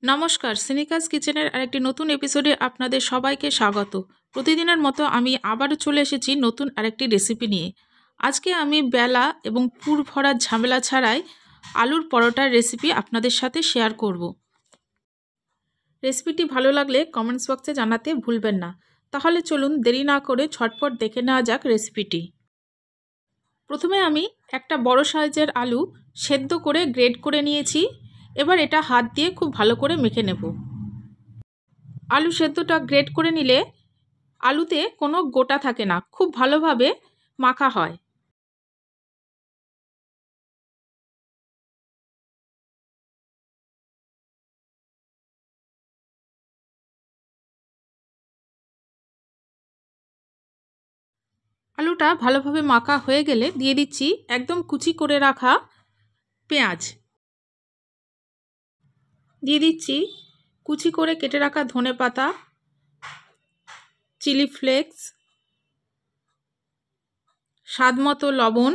নমস্কার, সিনিকাস কিচেনের আরেকটি নতুন এপিসোডে আপনাদের সবাইকে স্বাগত। প্রতিদিনের মতো আমি আবারও চলে এসেছি নতুন আরেকটি রেসিপি নিয়ে। আজকে আমি বেলা এবং পুর ভরার ঝামেলা ছাড়াই আলুর পরোটার রেসিপি আপনাদের সাথে শেয়ার করব। রেসিপিটি ভালো লাগলে কমেন্টস বক্সে জানাতে ভুলবেন না। তাহলে চলুন দেরি না করে ঝটপট দেখে নেওয়া যাক রেসিপিটি। প্রথমে আমি একটা বড় সাইজের আলু সেদ্ধ করে গ্রেট করে নিয়েছি। এবার এটা হাত দিয়ে খুব ভালো করে মেখে নেব। আলু সেদ্ধটা গ্রেট করে নিলে আলুতে কোনো গোটা থাকে না, খুব ভালোভাবে মাখা হয়। আলুটা ভালোভাবে মাখা হয়ে গেলে দিয়ে দিচ্ছি একদম কুচি করে রাখা পেঁয়াজ, দিয়ে দিচ্ছি কুচি করে কেটে রাখা ধনেপাতা, চিলি ফ্লেক্স, স্বাদমতো লবণ,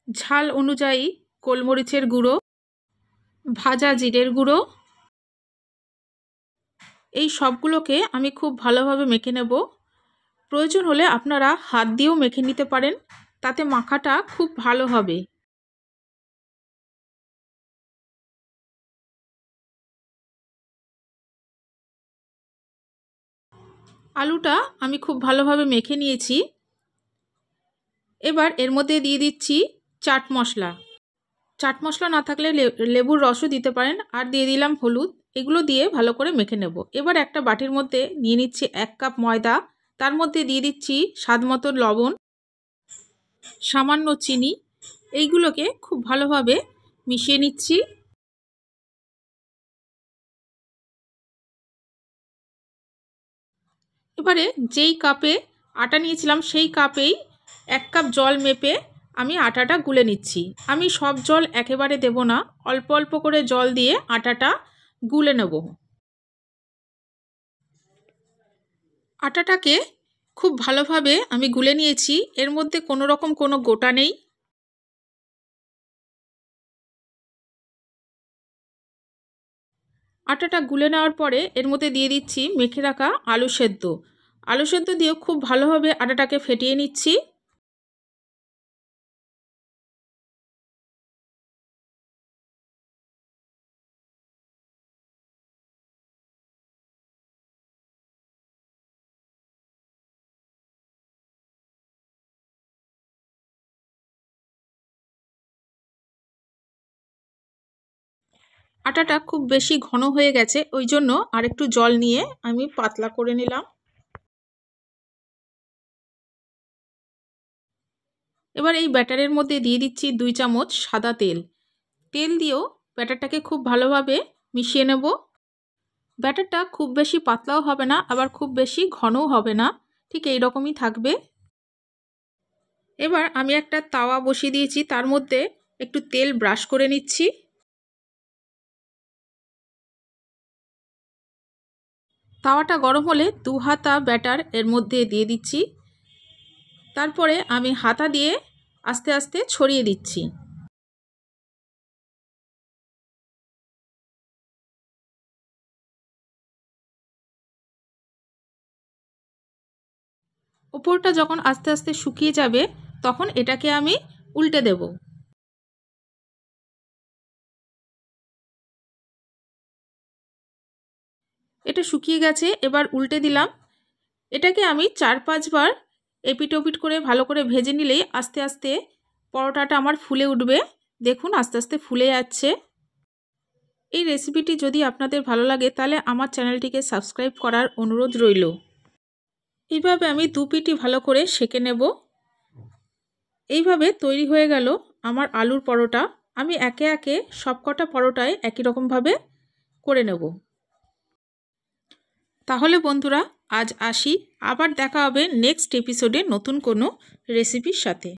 ঝাল অনুযায়ী গোলমরিচের গুঁড়ো, ভাজা জিরের গুঁড়ো। এই সবগুলোকে আমি খুব ভালোভাবে মেখে নেব। প্রয়োজন হলে আপনারা হাত দিয়েও মেখে নিতে পারেন, তাতে মাখাটা খুব ভালো হবে। আলুটা আমি খুব ভালোভাবে মেখে নিয়েছি। এবার এর মধ্যে দিয়ে দিচ্ছি চাট মশলা। চাট মশলা না থাকলে লেবুর রসও দিতে পারেন, আর দিয়ে দিলাম হলুদ। এগুলো দিয়ে ভালো করে মেখে নেব। এবার একটা বাটির মধ্যে নিয়ে নিচ্ছি 1 কাপ ময়দা, তার মধ্যে দিয়ে দিচ্ছি স্বাদমতো লবণ, সামান্য চিনি। এইগুলোকে খুব ভালোভাবে মিশিয়ে নিচ্ছি। এবারে যেই কাপে আটা নিয়েছিলাম সেই কাপেই 1 কাপ জল মেপে আমি আটাটা গুলে নিচ্ছি। আমি সব জল একেবারে দেব না, অল্প অল্প করে জল দিয়ে আটাটা গুলে নেব। আটাটাকে খুব ভালোভাবে আমি গুলে নিয়েছি, এর মধ্যে কোনো রকম কোনো গোটা নেই। আটাটা গুলে নেওয়ার পরে এর মধ্যে দিয়ে দিচ্ছি মেখে রাখা আলু সেদ্ধ। আলু সেদ্ধ দিয়েও খুব ভালোভাবে আটাটাকে ফেটিয়ে নিচ্ছি। আটাটা খুব বেশি ঘন হয়ে গেছে, ওই জন্য আরেকটু জল নিয়ে আমি পাতলা করে নিলাম। এবার এই ব্যাটারের মধ্যে দিয়ে দিচ্ছি 2 চামচ সাদা তেল। তেল দিয়েও ব্যাটারটাকে খুব ভালোভাবে মিশিয়ে নেব। ব্যাটারটা খুব বেশি পাতলাও হবে না, আবার খুব বেশি ঘনও হবে না, ঠিক এই রকমই থাকবে। এবার আমি একটা তাওয়া বসিয়ে দিয়েছি, তার মধ্যে একটু তেল ব্রাশ করে নিচ্ছি। তাওয়াটা গরম হলে 2 হাতা ব্যাটার এর মধ্যে দিয়ে দিচ্ছি। তারপরে আমি হাতা দিয়ে আস্তে আস্তে ছড়িয়ে দিচ্ছি। উপরটা যখন আস্তে আস্তে শুকিয়ে যাবে তখন এটাকে আমি উল্টে দেব। এটা শুকিয়ে গেছে, এবার উল্টে দিলাম। এটাকে আমি 4-5 বার এপিট ওপিট করে ভালো করে ভেজে নিলেই আস্তে আস্তে পরোটাটা আমার ফুলে উঠবে। দেখুন আস্তে আস্তে ফুলে যাচ্ছে। এই রেসিপিটি যদি আপনাদের ভালো লাগে তাহলে আমার চ্যানেলটিকে সাবস্ক্রাইব করার অনুরোধ রইল। এইভাবে আমি 2 পিঠই ভালো করে সেঁকে নেব। এইভাবে তৈরি হয়ে গেল আমার আলুর পরোটা। আমি একে একে সবকটা পরোটায় একই রকমভাবে করে নেব। তাহলে বন্ধুরা আজ আসি, আবার দেখা হবে নেক্সট এপিসোডে নতুন কোনো রেসিপির সাথে।